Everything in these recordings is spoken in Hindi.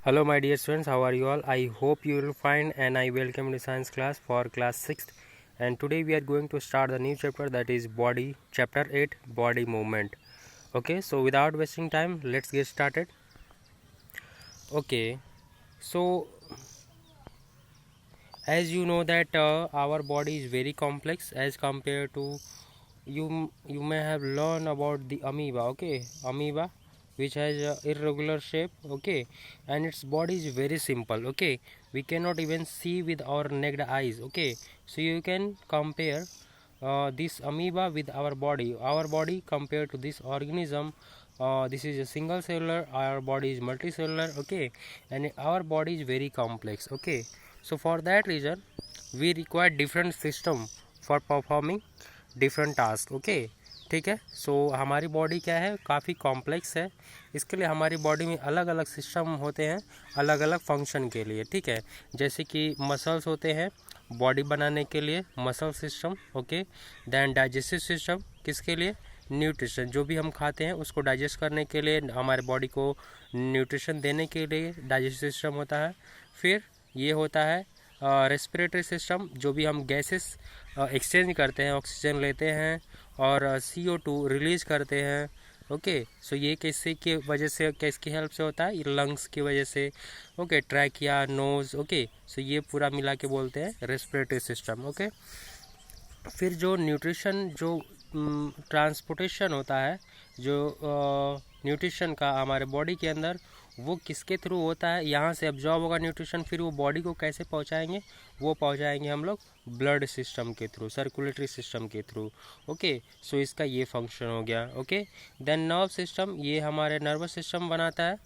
Hello my dear students, how are you all? I hope you will fine and I welcome to science class for class 6th, and today we are going to start the new chapter, that is body, chapter 8, body movement. Okay, so without wasting time, let's get started. Okay, so as you know that our body is very complex as compared to you may have learned about the amoeba. Okay, amoeba which has a irregular shape. Okay, and its body is very simple. Okay, we cannot even see with our naked eyes. Okay, so you can compare this amoeba with our body compared to this organism. This is a single cellular, our body is multicellular. Okay, and our body is very complex. Okay, so for that reason we require different system for performing different task. Okay, ठीक है. सो हमारी बॉडी क्या है, काफ़ी कॉम्प्लेक्स है. इसके लिए हमारी बॉडी में अलग अलग सिस्टम होते हैं अलग अलग फंक्शन के लिए. ठीक है, जैसे कि मसल्स होते हैं बॉडी बनाने के लिए, muscle system. Okay, then digestive system किसके लिए, न्यूट्रिशन, जो भी हम खाते हैं उसको डाइजेस्ट करने के लिए, हमारे बॉडी को न्यूट्रिशन देने के लिए डाइजेस्टिव सिस्टम होता है. फिर ये होता है रेस्पिरेटरी सिस्टम, जो भी हम गैसेस एक्सचेंज करते हैं, ऑक्सीजन लेते हैं और CO2 रिलीज करते हैं. ओके, सो ये किससे की वजह से, किसकी हेल्प से होता है, ये लंग्स की वजह से. Okay, trachea, nose. Okay, so ये पूरा मिला के बोलते हैं रेस्पिरेटरी सिस्टम. ओके, फिर जो न्यूट्रिशन, जो ट्रांसपोर्टेशन होता है, जो न्यूट्रिशन का हमारे बॉडी के अंदर, वो किसके थ्रू होता है, यहाँ से एब्जॉर्ब होगा न्यूट्रिशन, फिर वो बॉडी को कैसे पहुँचाएंगे, वो पहुँचाएंगे हम लोग ब्लड सिस्टम के थ्रू, सर्कुलेटरी सिस्टम के थ्रू. ओके, सो इसका ये फंक्शन हो गया. ओके, देन नर्व सिस्टम, ये हमारे नर्वस सिस्टम बनाता है.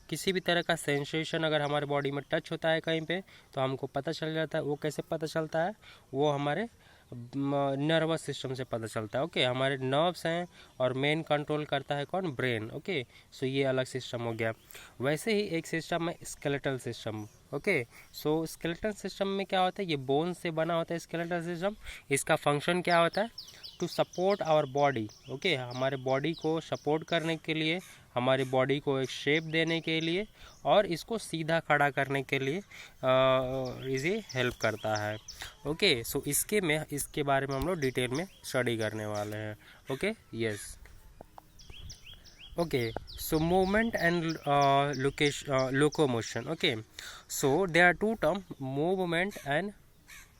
किसी भी तरह का सेंसेशन अगर हमारे बॉडी में टच होता है कहीं पे, तो हमको पता चल जाता है. वो कैसे पता चलता है, वो हमारे नर्वस सिस्टम से पता चलता है. ओके, हमारे नर्व्स हैं और मेन कंट्रोल करता है कौन, ब्रेन. ओके, सो ये अलग सिस्टम हो गया. वैसे ही एक सिस्टम है स्केलेटल सिस्टम. ओके, सो स्केलेटल सिस्टम में क्या होता है, ये बोन से बना होता है स्केलेटल सिस्टम. इसका फंक्शन क्या होता है, to support our body. Okay, हमारे बॉडी को सपोर्ट करने के लिए, हमारी बॉडी को एक शेप देने के लिए और इसको सीधा खड़ा करने के लिए इसे हेल्प करता है. ओके, सो इसके बारे में हम लोग डिटेल में स्टडी करने वाले हैं. Okay, yes. Okay, so movement and locomotion. Okay, so there are two terms, movement and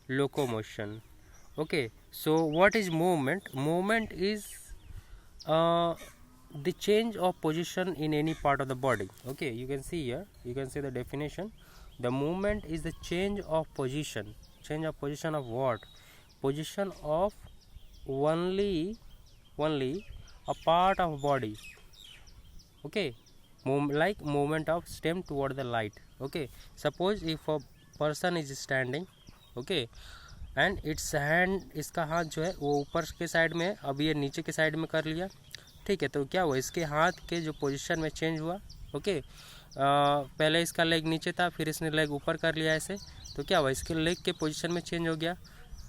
locomotion. Okay, so what is movement? Movement is the change of position in any part of the body. Okay, you can see here, you can see the definition. The movement is the change of position. Change of position of what? Position of only a part of body. Okay, like movement of stem toward the light. Okay, suppose if a person is standing, okay, and its hand, इसका हाथ जो है वो ऊपर के साइड में है, अब ये नीचे के साइड में कर लिया. ठीक है, तो क्या हुआ, इसके हाथ के जो पोजीशन में चेंज हुआ. ओके, पहले इसका लेग नीचे था, फिर इसने लेग ऊपर कर लिया ऐसे, तो क्या हुआ, इसके लेग के पोजीशन में चेंज हो गया.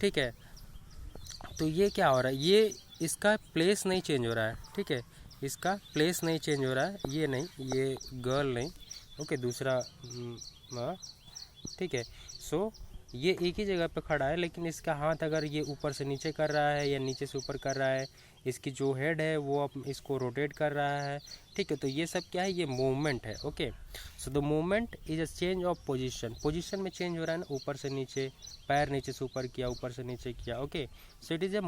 ठीक है, तो ये क्या हो रहा है, ये इसका प्लेस नहीं चेंज हो रहा है. ठीक है, इसका प्लेस नहीं चेंज हो रहा है, ये नहीं, ये गर्ल नहीं. ओके, दूसरा. ठीक है, सो ये एक ही जगह पे खड़ा है, लेकिन इसका हाथ अगर ये ऊपर से नीचे कर रहा है या नीचे से ऊपर कर रहा है, इसकी जो हेड है वो अब इसको रोटेट कर रहा है. ठीक है, तो ये सब क्या है, ये मूवमेंट है. Okay, so the movement is a change of position. Position में चेंज हो रहा है ना, ऊपर से नीचे, पैर नीचे से ऊपर किया, ऊपर से नीचे किया. Okay, so it is a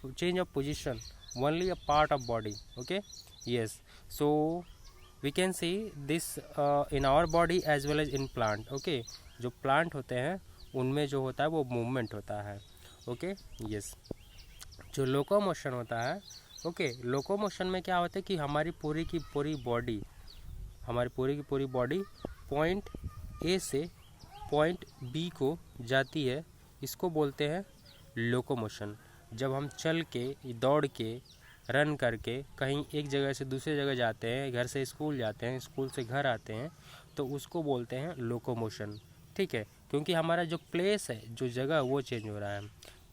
change of position, only a part of body. Okay, yes, so we can see this in our body as well as in plant. Okay, जो plant होते हैं उनमें जो होता है वो movement होता है. Okay, yes, जो locomotion होता है. Okay, locomotion में क्या होता है कि हमारी पूरी की पूरी बॉडी, हमारी पूरी की पूरी बॉडी पॉइंट A से पॉइंट B को जाती है, इसको बोलते हैं लोकोमोशन. जब हम चल के, दौड़ के, रन करके कहीं एक जगह से दूसरी जगह जाते हैं, घर से स्कूल जाते हैं, स्कूल से घर आते हैं, तो उसको बोलते हैं लोकोमोशन. ठीक है, क्योंकि हमारा जो प्लेस है, जो जगह, वो चेंज हो रहा है.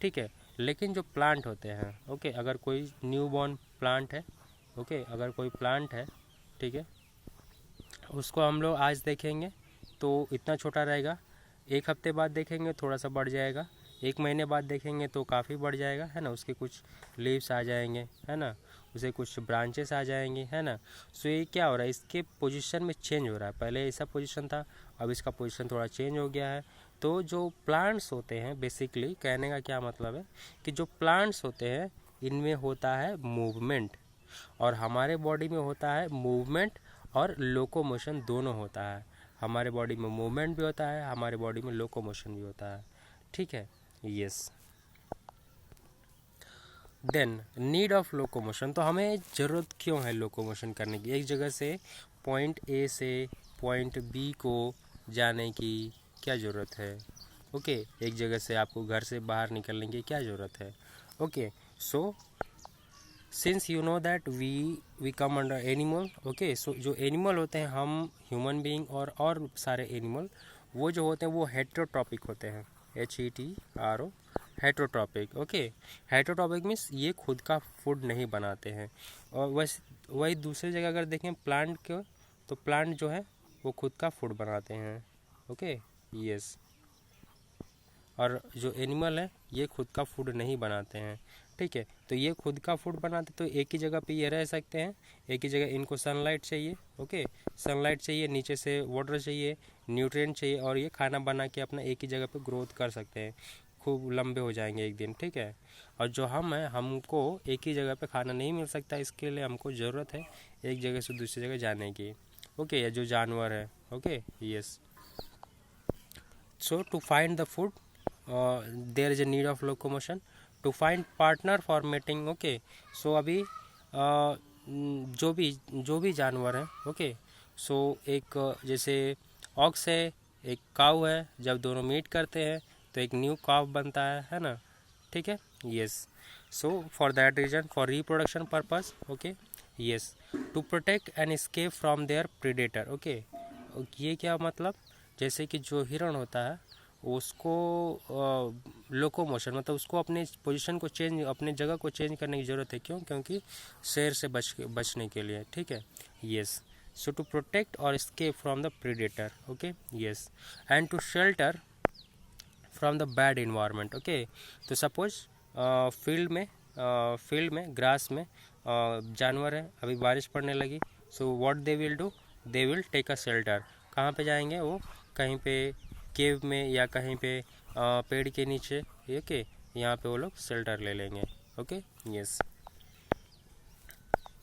ठीक है, लेकिन जो प्लांट होते हैं, ओके, अगर कोई न्यू बॉर्न प्लांट है, ओके, अगर कोई प्लांट है, ठीक है, उसको हम लोग आज देखेंगे तो इतना छोटा रहेगा, एक हफ्ते बाद देखेंगे थोड़ा सा बढ़ जाएगा, एक महीने बाद देखेंगे तो काफ़ी बढ़ जाएगा, है ना। उसके कुछ लीव्स आ जाएंगे, है ना, उसे कुछ ब्रांचेस आ जाएंगे, है ना। सो ये क्या हो रहा है, इसके पोजीशन में चेंज हो रहा है, पहले ऐसा पोजीशन था, अब इसका पोजीशन थोड़ा चेंज हो गया है। तो जो प्लांट्स होते हैं, बेसिकली कहने का क्या मतलब है कि जो प्लांट्स होते हैं इनमें होता है मूवमेंट, और हमारे बॉडी में होता है मूवमेंट और लोकोमोशन दोनों होता है। हमारे बॉडी में मूवमेंट भी होता है, हमारे बॉडी में लोकोमोशन भी होता है, ठीक है। Yes, then need of locomotion, तो हमें ज़रूरत क्यों है लोकोमोशन करने की, एक जगह से पॉइंट ए से पॉइंट बी को जाने की क्या ज़रूरत है। ओके, एक जगह से आपको घर से बाहर निकलने की क्या ज़रूरत है। Okay, so since you know that we come under animal. Okay, so जो एनिमल होते हैं, हम ह्यूमन बीइंग और सारे एनिमल, वो जो होते हैं वो हेटेरोट्रॉपिक होते हैं, HETRO, heterotrophic. Okay, heterotrophic means ये खुद का फूड नहीं बनाते हैं। और वही दूसरी जगह अगर देखें प्लांट को, तो प्लांट जो है वो खुद का फूड बनाते हैं। ओके, यस, और जो एनिमल है ये खुद का फूड नहीं बनाते हैं, ठीक है। तो ये खुद का फूड बनाते तो एक ही जगह पे ये रह सकते हैं, एक ही जगह। इनको सनलाइट चाहिए, ओके, सनलाइट चाहिए, नीचे से वाटर चाहिए, न्यूट्रिएंट चाहिए, और ये खाना बना के अपना एक ही जगह पे ग्रोथ कर सकते हैं, खूब लंबे हो जाएंगे एक दिन, ठीक है। और जो हम हैं, हमको एक ही जगह पे खाना नहीं मिल सकता, इसके लिए हमको ज़रूरत है एक जगह से दूसरी जगह जाने की। ओके, ये जो जानवर है, okay, yes, so to find the food there is a need of locomotion, to find partner for mating. Okay, so अभी जो भी जानवर है, ओके, सो एक जैसे ऑक्स है, एक काऊ है, जब दोनों मीट करते हैं तो एक न्यू काव बनता है ना, ठीक है। Yes, so for that reason, for reproduction purpose, okay, yes, to protect and escape from their predator. Okay, ये क्या मतलब, जैसे कि जो हिरण होता है उसको लोकोमोशन मतलब उसको अपने पोजीशन को चेंज, अपने जगह को चेंज करने की ज़रूरत है, क्यों, क्योंकि शेर से बचने के लिए, ठीक है। यस, सो टू प्रोटेक्ट और escape from the predator. Okay, yes, and to shelter from the bad environment. Okay, तो सपोज फील्ड में ग्रास में जानवर है, अभी बारिश पड़ने लगी, so what they will do, they will take a shelter. कहाँ पे जाएंगे वो, कहीं पे केव में या कहीं पे पेड़ के नीचे, ओके, यहाँ पे वो लोग शेल्टर ले लेंगे। Okay, yes,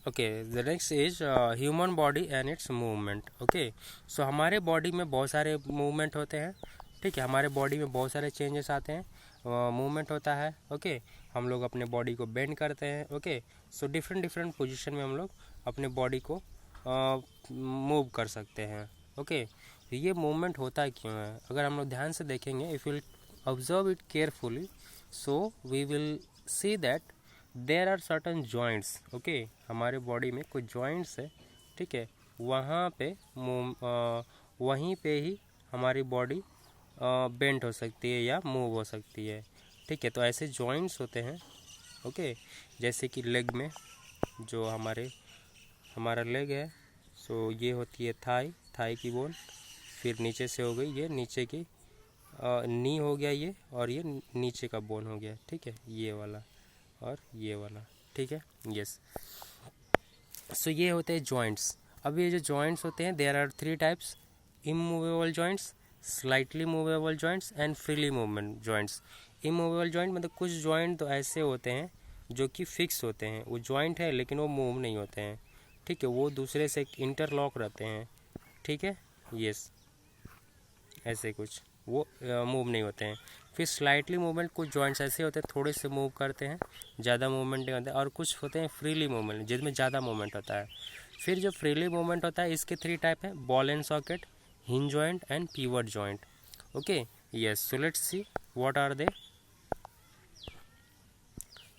okay, the next is human body and its movement. Okay, so हमारे बॉडी में बहुत सारे मूवमेंट होते हैं, ठीक है, हमारे बॉडी में बहुत सारे चेंजेस आते हैं, मूवमेंट होता है। ओके, हम लोग अपने बॉडी को बेंड करते हैं। ओके, सो डिफरेंट पोजीशन में हम लोग अपने बॉडी को मूव कर सकते हैं। ओके, ये मूवमेंट होता क्यों है, अगर हम लोग ध्यान से देखेंगे, if will observe it carefully, so we will see that there are certain joints. Okay, हमारे बॉडी में कुछ जॉइंट्स है, ठीक है, वहाँ पे वहीं पे ही हमारी बॉडी बेंड हो सकती है या मूव हो सकती है, ठीक है। तो ऐसे जॉइंट्स होते हैं, ओके, जैसे कि लेग में जो हमारा लेग है, सो ये होती है थाई की बोन, फिर नीचे से हो गई ये नीचे की नी हो गया ये, और ये नीचे का बोन हो गया, ठीक है, ये वाला और ये वाला, ठीक है। यस, सो ये होते हैं जॉइंट्स। अब ये जो जॉइंट्स होते हैं, there are 3 types, immovable joints, slightly movable joints and freely movement joints. Immovable joint मतलब कुछ जॉइंट तो ऐसे होते हैं जो कि फिक्स होते हैं, वो जॉइंट है लेकिन वो मूव नहीं होते हैं, ठीक है, वो दूसरे से इंटरलॉक रहते हैं, ठीक है। यस, ऐसे कुछ वो मूव नहीं होते हैं। फिर स्लाइटली मूवमेंट, कुछ जॉइंट्स ऐसे होते हैं थोड़े से मूव करते हैं, ज़्यादा मूवमेंट नहीं होता है, और कुछ होते हैं फ्रीली मूवमेंट जिसमें ज़्यादा मूवमेंट होता है। फिर जो फ्रीली मूवमेंट होता है, इसके 3 टाइप है, ball and socket, hinge joint and pivot joint. Okay, yes, so let's see what are they.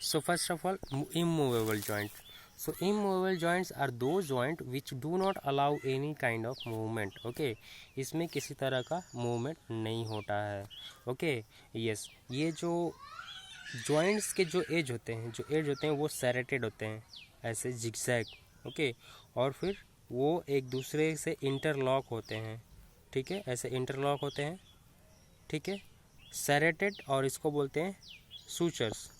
So first of all, immovable joint. So immovable joints are those joint which do not allow any kind of movement. Okay, इसमें किसी तरह का movement नहीं होता है। Okay, yes, ये जो joints के जो edge होते हैं वो serrated होते हैं, ऐसे zigzag, okay, और फिर वो एक दूसरे से इंटरलॉक होते हैं, ठीक है, ऐसे इंटरलॉक होते हैं, ठीक है, सेरेटेड, और इसको बोलते हैं sutures,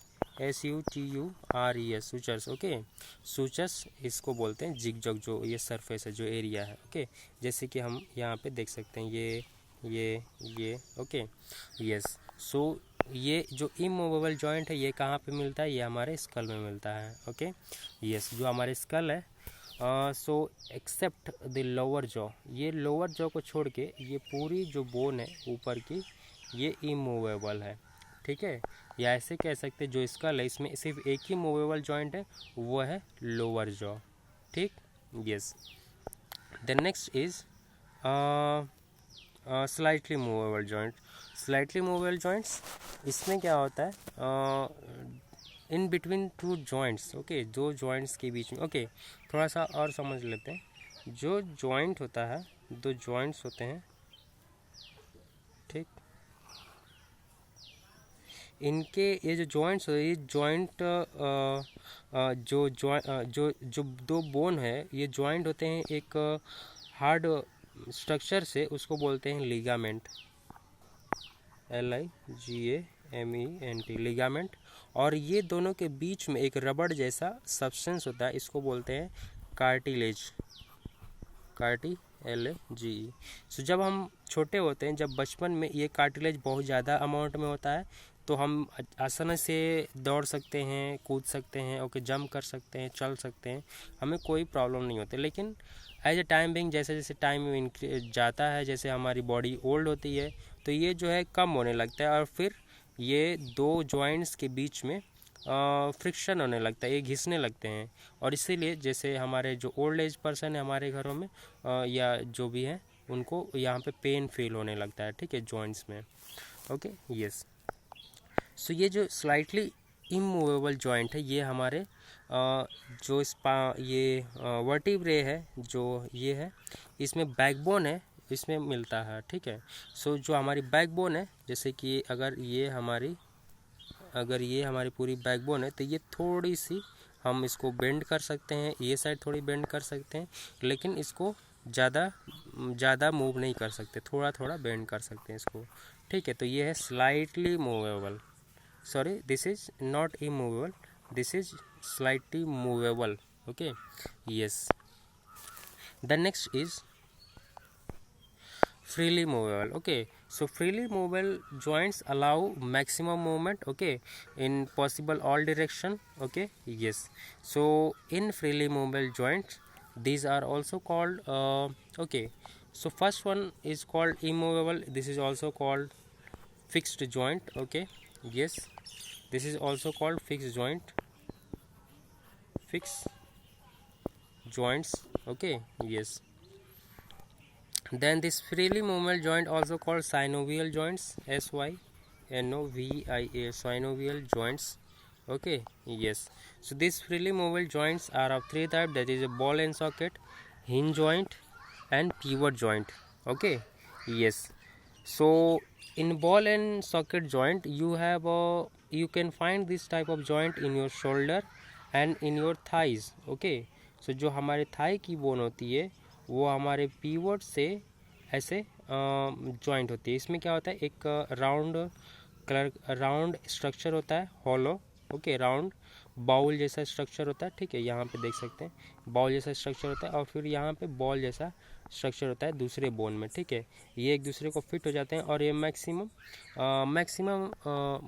SUTURES, sutures, okay. Sutures इसको बोलते हैं जिगजग, जो ये सरफेस है, जो एरिया है, ओके। जैसे कि हम यहाँ पे देख सकते हैं, ये ओके, यस। सो ये जो इमूवेबल जॉइंट है ये कहाँ पे मिलता है, ये हमारे स्कल में मिलता है, ओके, यस। जो हमारे स्कल है, so except the lower jaw, ये लोअर जॉ को छोड़ के ये पूरी जो बोन है ऊपर की, ये इमूवेबल है, ठीक है। या ऐसे कह सकते हैं जो स्कल है इसमें सिर्फ एक ही मूवेबल जॉइंट है, वो है लोअर जॉ, ठीक, yes. The next is slightly movable joint. Slightly movable joints, इसमें क्या होता है, in between two joints, okay, दो जॉइंट्स के बीच में, ओके, थोड़ा सा और समझ लेते हैं। जो जॉइंट होता है, दो जॉइंट्स होते हैं, ठीक, इनके ये जो जॉइंट्स होते हैं, ये जॉइंट जो दो बोन है, ये जॉइंट होते हैं एक हार्ड स्ट्रक्चर से, उसको बोलते हैं लिगामेंट, LIGAMENT, लिगामेंट। और ये दोनों के बीच में एक रबड़ जैसा सब्सटेंस होता है, इसको बोलते हैं कार्टिलेज, LAGE। सो जब हम छोटे होते हैं, जब बचपन में, ये कार्टिलेज बहुत ज़्यादा अमाउंट में होता है, तो हम आसानी से दौड़ सकते हैं, कूद सकते हैं, ओके, जंप कर सकते हैं, चल सकते हैं, हमें कोई प्रॉब्लम नहीं होती। लेकिन एज ए टाइम बिंग, जैसे जैसे टाइम जाता है, जैसे हमारी बॉडी ओल्ड होती है, तो ये जो है कम होने लगता है, और फिर ये दो जॉइंट्स के बीच में फ्रिक्शन होने लगता है, ये घिसने लगते हैं। और इसीलिए जैसे हमारे जो ओल्ड एज पर्सन है हमारे घरों में, या जो भी है, उनको यहाँ पे पेन फील होने लगता है, ठीक है, जॉइंट्स में, ओके, यस। सो ये जो स्लाइटली इमूवेबल जॉइंट है, ये हमारे जो ये वर्टिब्रे है, जो ये है, इसमें बैकबोन है, इसमें मिलता है, ठीक है। सो जो हमारी बैकबोन है, जैसे कि अगर ये हमारी पूरी बैकबोन है, तो ये थोड़ी सी हम इसको बेंड कर सकते हैं, ये साइड थोड़ी बेंड कर सकते हैं, लेकिन इसको ज़्यादा मूव नहीं कर सकते, थोड़ा थोड़ा बेंड कर सकते हैं इसको, ठीक है। तो ये है slightly movable, sorry, this is not immovable, this is slightly movable, okay, yes. The next is freely movable, okay. So freely movable joints allow maximum movement, okay, in possible all direction, okay, yes. So in freely movable joints, these are also called okay, so first one is called immovable, this is also called fixed joint, okay, yes. This is also called fixed joints, okay, yes. Then this freely movable joint also called synovial joints, SYNOVIA, synovial joints, okay, yes. So these freely movable joints are of three types, that is a ball and socket, hinge joint, and pivot joint, okay, yes. So in ball and socket joint, you can find this type of joint in your shoulder and in your thighs, okay. So जो हमारे थाई की बोन होती है, वो हमारे पीवट से ऐसे जॉइंट होती है। इसमें क्या होता है, एक राउंड स्ट्रक्चर होता है, हॉलो, ओके, राउंड बाउल जैसा स्ट्रक्चर होता है, ठीक है, यहाँ पे देख सकते हैं बाउल जैसा स्ट्रक्चर होता है, और फिर यहाँ पे बॉल जैसा स्ट्रक्चर होता है दूसरे बोन में, ठीक है। ये एक दूसरे को फिट हो जाते हैं, और ये मैक्सिमम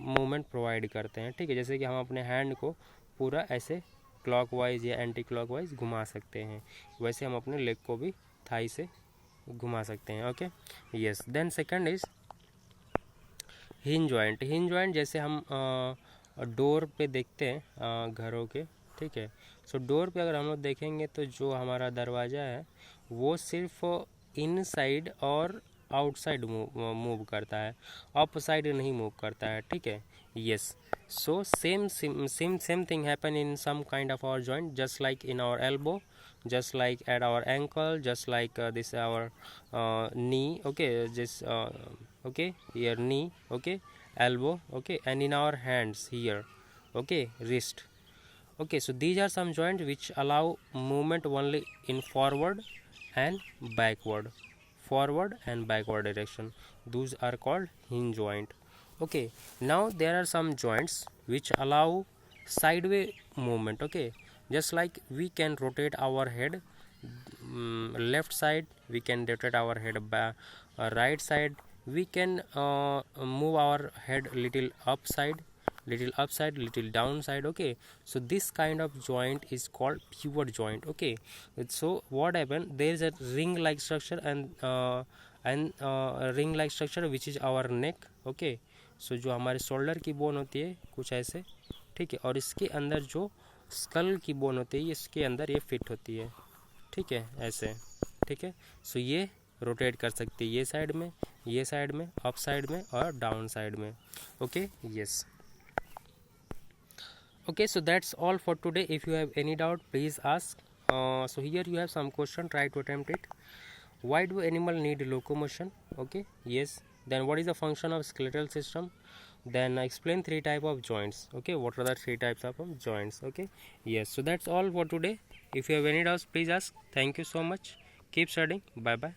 मूवमेंट प्रोवाइड करते हैं, ठीक है। जैसे कि हम अपने हैंड को पूरा ऐसे क्लॉकवाइज या एंटी क्लॉकवाइज घुमा सकते हैं, वैसे हम अपने लेग को भी थाई से घुमा सकते हैं, okay, yes. Then second is hinge joint. Hinge joint जैसे हम डोर पे देखते हैं घरों के, ठीक है। सो डोर पे अगर हम लोग देखेंगे, तो जो हमारा दरवाज़ा है वो सिर्फ इनसाइड और आउटसाइड मूव करता है, अप साइड नहीं मूव करता है, ठीक है, yes. So same thing happen in some kind of our joint, just like in our elbow, just like at our ankle, just like this our knee, okay, just okay, here knee, okay, elbow, okay, and in our hands here, okay, wrist, Okay, so these are some joints which allow movement only in forward and backward, direction. Those are called hinge joint. Okay, now there are some joints which allow sideway movement. Okay, just like we can rotate our head left side, we can rotate our head back, right side, we can move our head little upside, little downside. Okay, so this kind of joint is called pivot joint. Okay, so what happened, there is a ring like structure and a ring like structure which is our neck. Okay, सो जो हमारे शोल्डर की बोन होती है कुछ ऐसे, ठीक है, और इसके अंदर जो स्कल की बोन होती है इसके अंदर ये फिट होती है, ठीक है, ऐसे, ठीक है। सो ये रोटेट कर सकती है ये साइड में, अप साइड में और डाउन साइड में। Okay, yes. Okay, so that's all for today. If you have any doubt, please ask. So here you have some question, try to attempt it. Why do animal need locomotion? Okay, yes. Then what is the function of skeletal system? Then explain three type of joints. Okay, what are the three types of joints? Okay, yes. So that's all for today. If you have any doubts, please ask. Thank you so much. Keep studying. Bye bye.